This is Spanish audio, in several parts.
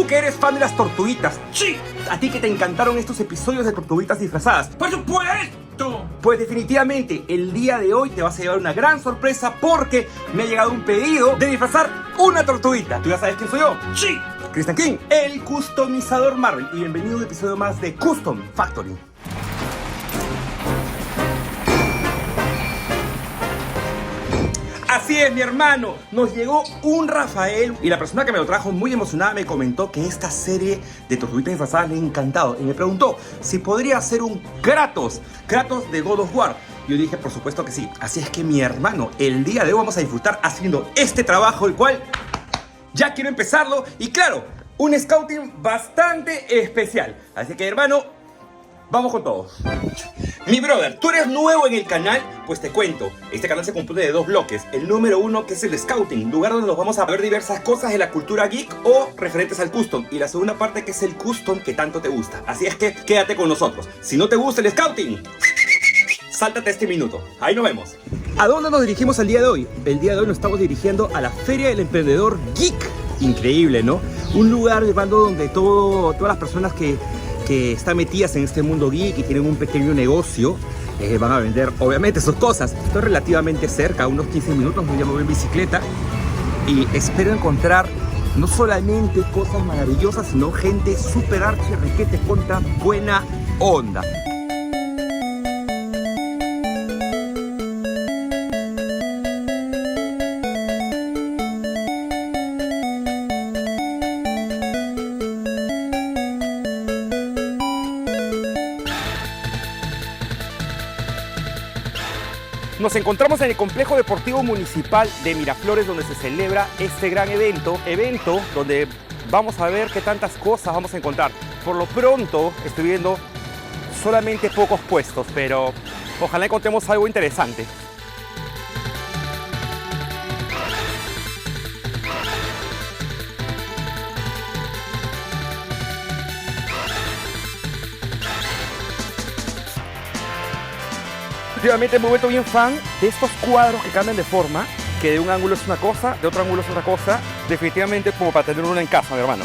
que eres fan de las tortuguitas, ¡Sí! a ti que te encantaron estos episodios de tortuguitas disfrazadas, ¡Por supuesto! pues definitivamente el día de hoy te vas a llevar una gran sorpresa porque me ha llegado un pedido de disfrazar una tortuguita. ¿Tú ya sabes quién soy yo? ¡Sí! Christian King, el customizador Marvel, y bienvenido a un episodio más de Custom Factory. Así es, mi hermano, nos llegó un Rafael y la persona que me lo trajo muy emocionada me comentó que esta serie de tortuguitas disfrazadas le ha encantado y me preguntó si podría hacer un Kratos de God of War. Yo dije, por supuesto que sí. Así es que, mi hermano, el día de hoy vamos a disfrutar haciendo este trabajo, el cual ya quiero empezarlo. Y claro, un scouting bastante especial. Así que, hermano, vamos con todo. Mi brother, tú eres nuevo en el canal, pues te cuento. Este canal se compone de dos bloques. El número uno, que es el Scouting, lugar donde nos vamos a ver diversas cosas de la cultura geek o referentes al Custom. Y la segunda parte, que es el Custom que tanto te gusta. Así es que quédate con nosotros. Si no te gusta el Scouting, sáltate este minuto. Ahí nos vemos. ¿A dónde nos dirigimos el día de hoy? El día de hoy nos estamos dirigiendo a la Feria del Emprendedor Geek. Increíble, ¿no? Un lugar, hermano, donde todas las personas que están metidas en este mundo geek y tienen un pequeño negocio, van a vender obviamente sus cosas. Estoy relativamente cerca, unos 15 minutos, me voy a mover en bicicleta y espero encontrar no solamente cosas maravillosas, sino gente súper archi requete contra buena onda. Nos encontramos en el Complejo Deportivo Municipal de Miraflores, donde se celebra este gran evento donde vamos a ver qué tantas cosas vamos a encontrar. Por lo pronto estoy viendo solamente pocos puestos, pero ojalá encontremos algo interesante. Últimamente me he vuelto bien fan de estos cuadros que cambian de forma, que de un ángulo es una cosa, de otro ángulo es otra cosa. Definitivamente como para tener uno en casa, mi hermano.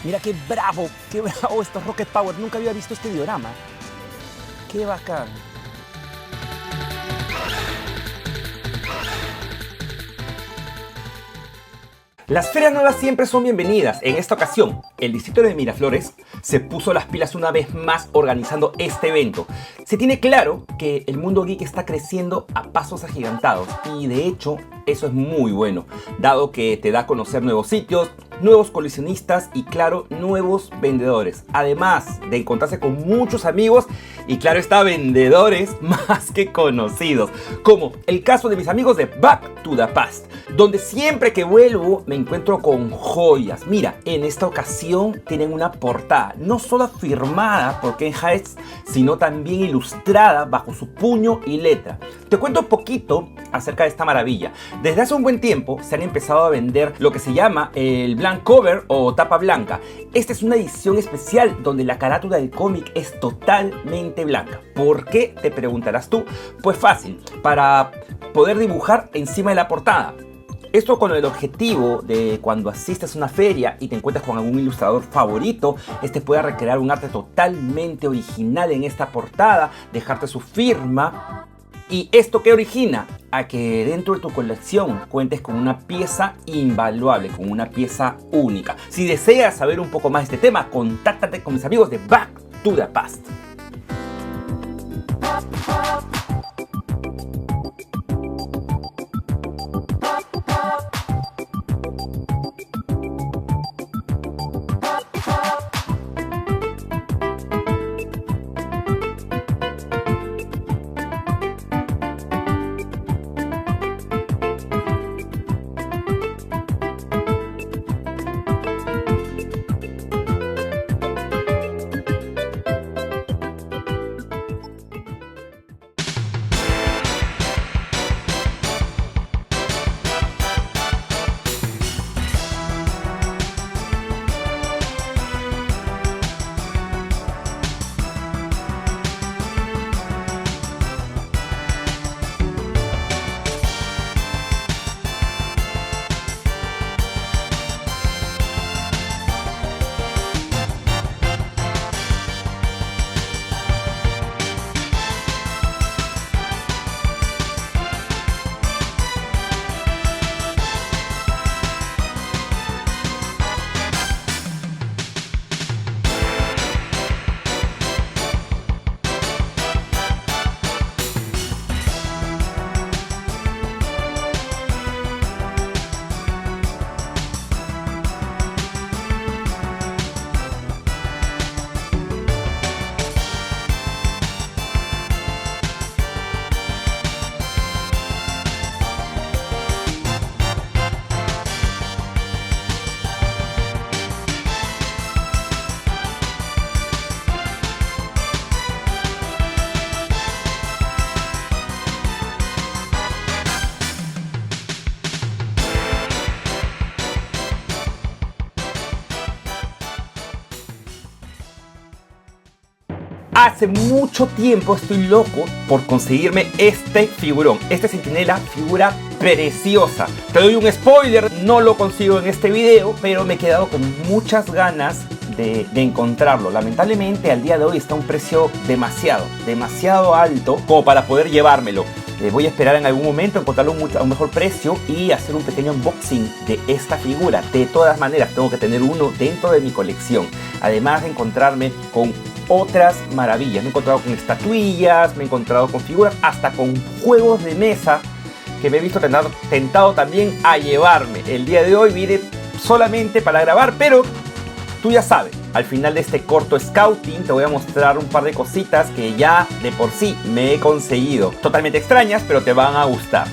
Mira qué bravo estos Rocket Power. Nunca había visto este diorama. Qué bacán. Las ferias nuevas siempre son bienvenidas. En esta ocasión, el distrito de Miraflores se puso las pilas una vez más organizando este evento. Se tiene claro que el mundo geek está creciendo a pasos agigantados y de hecho eso es muy bueno, dado que te da a conocer nuevos sitios, nuevos coleccionistas y claro, nuevos vendedores. Además de encontrarse con muchos amigos y claro está, vendedores más que conocidos. Como el caso de mis amigos de Back to the Past, donde siempre que vuelvo me encuentro con joyas. Mira, en esta ocasión tienen una portada no solo firmada por Ken Hines, sino también ilustrada bajo su puño y letra. Te cuento un poquito acerca de esta maravilla. Desde hace un buen tiempo se han empezado a vender lo que se llama el blank cover o tapa blanca. Esta es una edición especial donde la carátula del cómic es totalmente blanca. ¿Por qué? Te preguntarás tú. Pues fácil, para poder dibujar encima de la portada. Esto con el objetivo de cuando asistes a una feria y te encuentras con algún ilustrador favorito, este pueda recrear un arte totalmente original en esta portada, dejarte su firma. ¿Y esto qué origina? A que dentro de tu colección cuentes con una pieza invaluable, con una pieza única. Si deseas saber un poco más de este tema, contáctate con mis amigos de Back to the Past. hace mucho tiempo estoy loco por conseguirme este figurón, este centinela, figura preciosa. Te doy un spoiler, no lo consigo en este video, pero me he quedado con muchas ganas de encontrarlo. Lamentablemente al día de hoy está a un precio demasiado alto como para poder llevármelo. Voy a esperar en algún momento encontrarlo a un mejor precio y hacer un pequeño unboxing de esta figura. De todas maneras tengo que tener uno dentro de mi colección, además de encontrarme con otras maravillas. Me he encontrado con estatuillas, me he encontrado con figuras, hasta con juegos de mesa que me he visto tentado también a llevarme. El día de hoy vine solamente para grabar, pero tú ya sabes, al final de este corto scouting te voy a mostrar un par de cositas que ya de por sí me he conseguido. Totalmente extrañas, pero te van a gustar.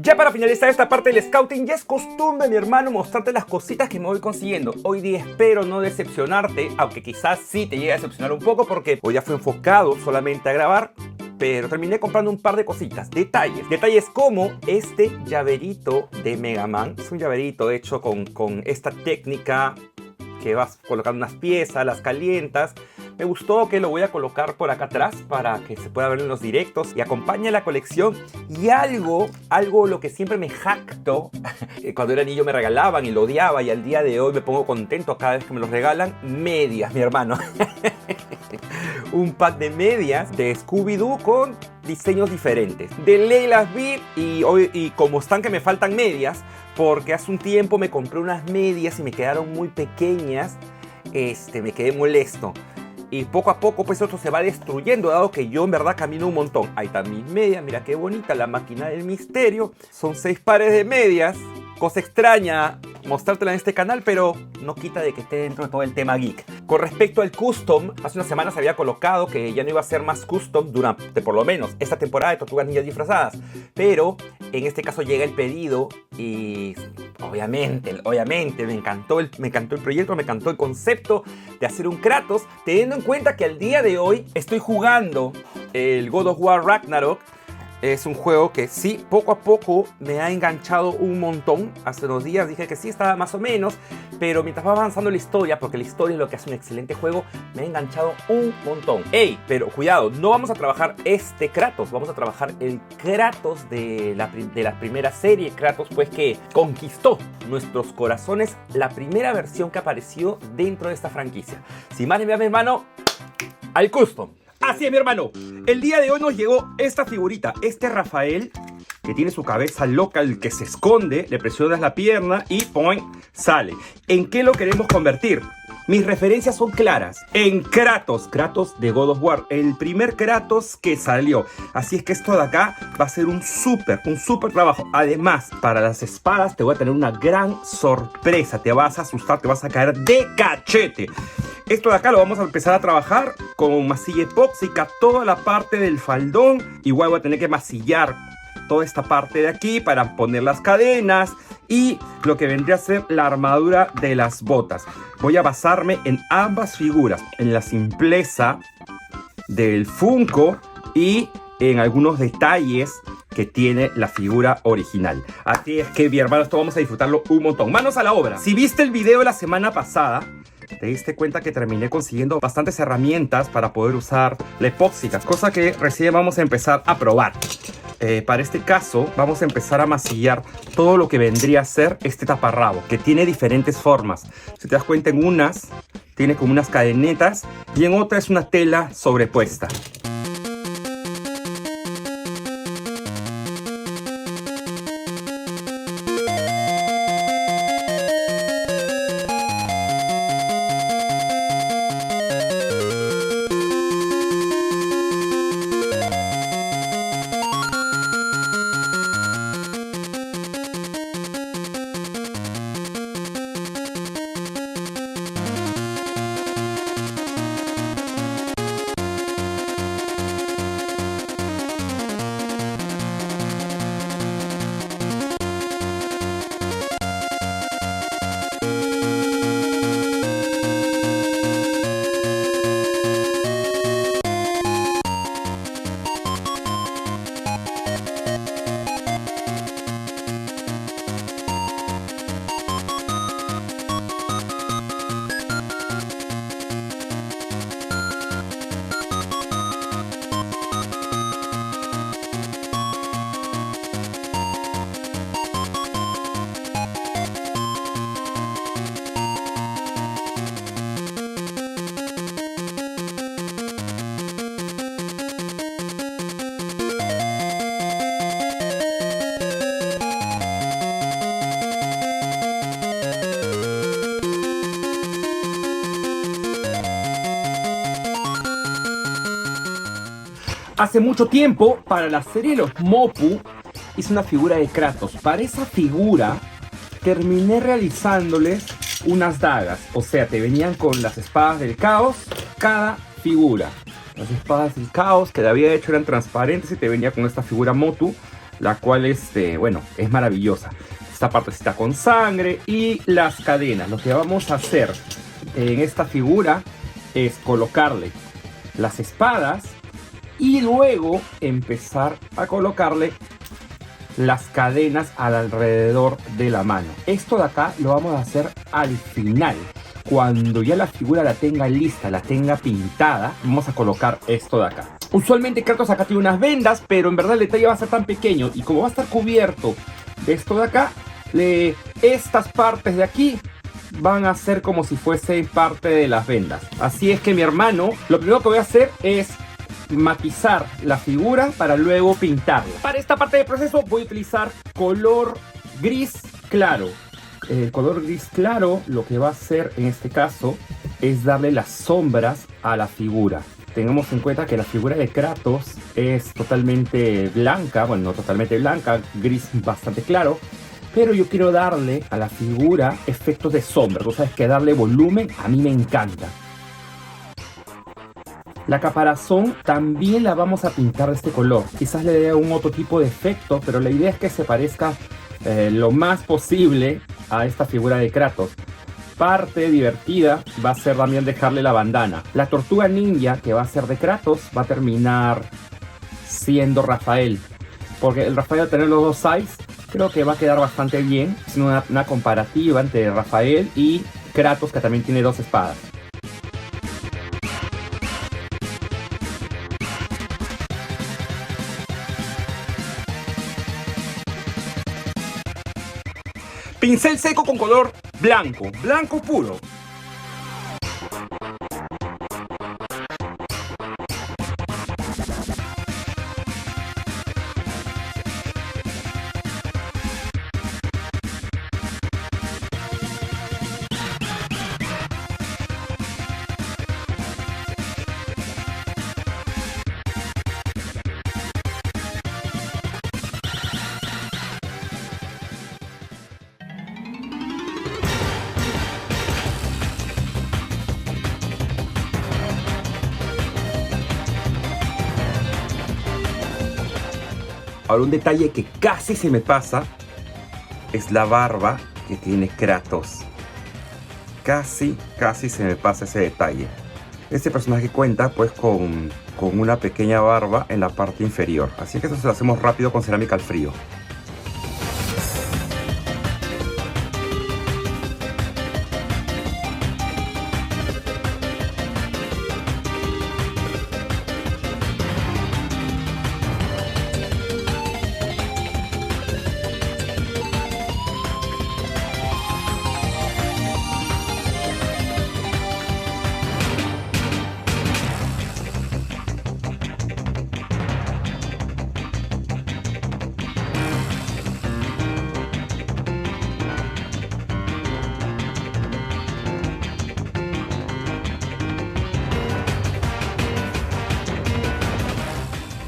Ya para finalizar esta parte del scouting, ya es costumbre, mi hermano, mostrarte las cositas que me voy consiguiendo. Hoy día espero no decepcionarte, aunque quizás sí te llegue a decepcionar un poco porque hoy ya fui enfocado solamente a grabar, pero terminé comprando un par de cositas, detalles como este llaverito de Mega Man. Es un llaverito hecho con esta técnica que vas colocando unas piezas, las calientas. Me gustó, que lo voy a colocar por acá atrás para que se pueda ver en los directos y acompañe la colección. Y algo lo que siempre me jacto, cuando era niño me regalaban y lo odiaba, y al día de hoy me pongo contento cada vez que me los regalan: medias, mi hermano. Un pack de medias de Scooby-Doo con diseños diferentes. De ley las vi y como están que me faltan medias, porque hace un tiempo me compré unas medias y me quedaron muy pequeñas, me quedé molesto. Y poco a poco pues esto se va destruyendo, dado que yo en verdad camino un montón. Ahí están mis medias, mira qué bonita, la máquina del misterio. Son 6 pares de medias. Cosa extraña mostrártela en este canal, pero no quita de que esté dentro de todo el tema geek. Con respecto al custom, hace unas semanas había colocado que ya no iba a ser más custom durante por lo menos esta temporada de Tortugas Ninja Disfrazadas. Pero en este caso llega el pedido y obviamente me encantó el proyecto, me encantó el concepto de hacer un Kratos, teniendo en cuenta que al día de hoy estoy jugando el God of War Ragnarok. Es un juego que sí, poco a poco me ha enganchado un montón. Hace 2 días dije que sí, estaba más o menos, pero mientras va avanzando la historia, porque la historia es lo que hace un excelente juego, me ha enganchado un montón. ¡Ey! Pero cuidado, no vamos a trabajar este Kratos, vamos a trabajar el Kratos de la primera serie. Kratos pues que conquistó nuestros corazones, la primera versión que apareció dentro de esta franquicia. Sin más ni más, mi hermano, al custom. Así es, mi hermano. El día de hoy nos llegó esta figurita, este Rafael, que tiene su cabeza loca, el que se esconde, le presionas la pierna y ¡poing!, sale. ¿En qué lo queremos convertir? Mis referencias son claras. En Kratos de God of War, el primer Kratos que salió. Así es que esto de acá va a ser un súper trabajo. Además, para las espadas te voy a tener una gran sorpresa. Te vas a asustar, te vas a caer de cachete. Esto de acá lo vamos a empezar a trabajar con masilla epóxica, toda la parte del faldón. Igual voy a tener que masillar toda esta parte de aquí para poner las cadenas y lo que vendría a ser la armadura de las botas. Voy a basarme en ambas figuras, en la simpleza del Funko y en algunos detalles que tiene la figura original. Así es que, mi hermano, esto vamos a disfrutarlo un montón. Manos a la obra. Si viste el video de la semana pasada, te diste cuenta que terminé consiguiendo bastantes herramientas para poder usar la epóxica, cosa que recién vamos a empezar a probar. Para este caso vamos a empezar a masillar todo lo que vendría a ser este taparrabo, que tiene diferentes formas. Si te das cuenta, en unas tiene como unas cadenetas y en otra es una tela sobrepuesta. Hace mucho tiempo, para la serie de los Mopu, hice una figura de Kratos. Para esa figura, terminé realizándoles unas dagas. O sea, te venían con las espadas del caos, cada figura. Las espadas del caos que te había hecho eran transparentes y te venía con esta figura Motu, la cual bueno, es maravillosa. Esta partecita con sangre y las cadenas. Lo que vamos a hacer en esta figura es colocarle las espadas y luego empezar a colocarle las cadenas alrededor de la mano. Esto de acá lo vamos a hacer al final. Cuando ya la figura la tenga lista, la tenga pintada, vamos a colocar esto de acá. Usualmente Kratos acá tiene unas vendas, pero en verdad el detalle va a ser tan pequeño y como va a estar cubierto de esto de acá, estas partes de aquí van a ser como si fuesen parte de las vendas. Así es que, mi hermano, lo primero que voy a hacer es matizar la figura para luego pintarla. Para esta parte del proceso voy a utilizar color gris claro. El color gris claro lo que va a hacer en este caso es darle las sombras a la figura. Tengamos en cuenta que la figura de Kratos es totalmente blanca, bueno, no totalmente blanca, gris bastante claro, pero yo quiero darle a la figura efectos de sombra. Tú sabes que darle volumen a mí me encanta. La caparazón también la vamos a pintar de este color. Quizás le dé un otro tipo de efecto, pero la idea es que se parezca lo más posible a esta figura de Kratos. Parte divertida va a ser también dejarle la bandana. La tortuga ninja que va a ser de Kratos va a terminar siendo Rafael, porque el Rafael, al tener los dos sides, creo que va a quedar bastante bien. Es una comparativa entre Rafael y Kratos, que también tiene dos espadas. Pincel seco con color blanco, blanco puro. Ahora, un detalle que casi se me pasa es la barba que tiene Kratos. Casi se me pasa ese detalle. Este personaje cuenta pues con una pequeña barba en la parte inferior. Así que esto se lo hacemos rápido con cerámica al frío.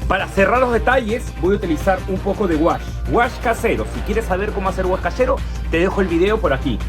Para cerrar los detalles voy a utilizar un poco de wash. Wash casero. Si quieres saber cómo hacer wash casero, te dejo el video por aquí.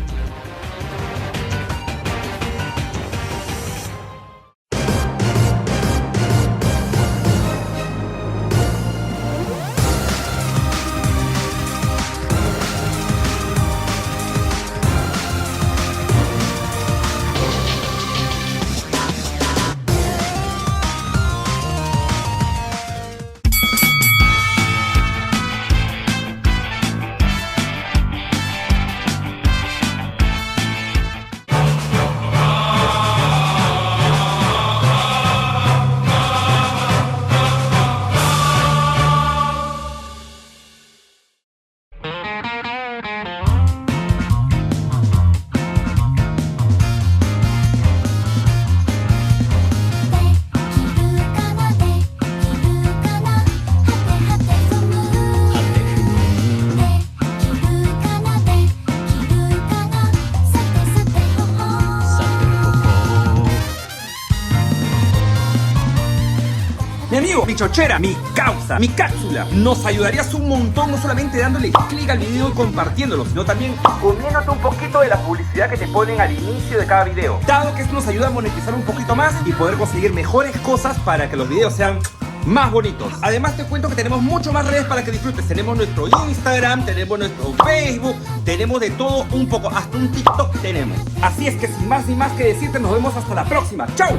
Mi amigo, mi chochera, mi causa, mi cápsula, nos ayudarías un montón, no solamente dándole clic al video y compartiéndolo, sino también comiéndote un poquito de la publicidad que te ponen al inicio de cada video, dado que esto nos ayuda a monetizar un poquito más y poder conseguir mejores cosas para que los videos sean más bonitos. Además te cuento que tenemos mucho más redes para que disfrutes. Tenemos nuestro Instagram, tenemos nuestro Facebook, tenemos de todo un poco, hasta un TikTok tenemos. Así es que sin más ni más que decirte, nos vemos hasta la próxima. ¡Chao!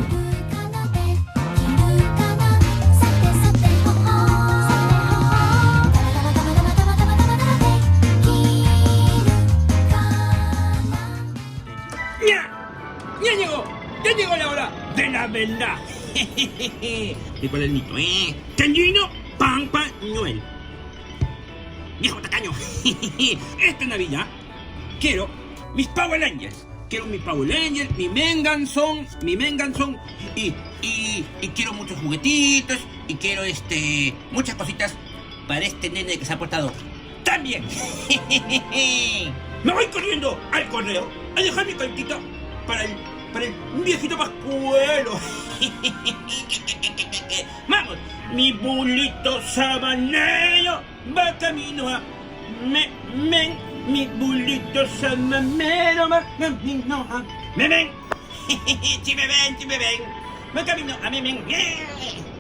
Ya llegó la hora de la verdad. ¿Y cuál es el mito, Cañino, Pampa, Noel. Viejo tacaño. Esta Navidad quiero mis Power Rangers. Quiero mi Power Rangers, mi Menganson y quiero muchos juguetitos y quiero muchas cositas para este nene que se ha portado tan bien. Me voy corriendo al correo a dejar mi cartita para el viejito pascuero. Vamos, mi bulito sabanero va camino a mi bulito sabanero va camino a me ven. Si me ven, va camino a me ven.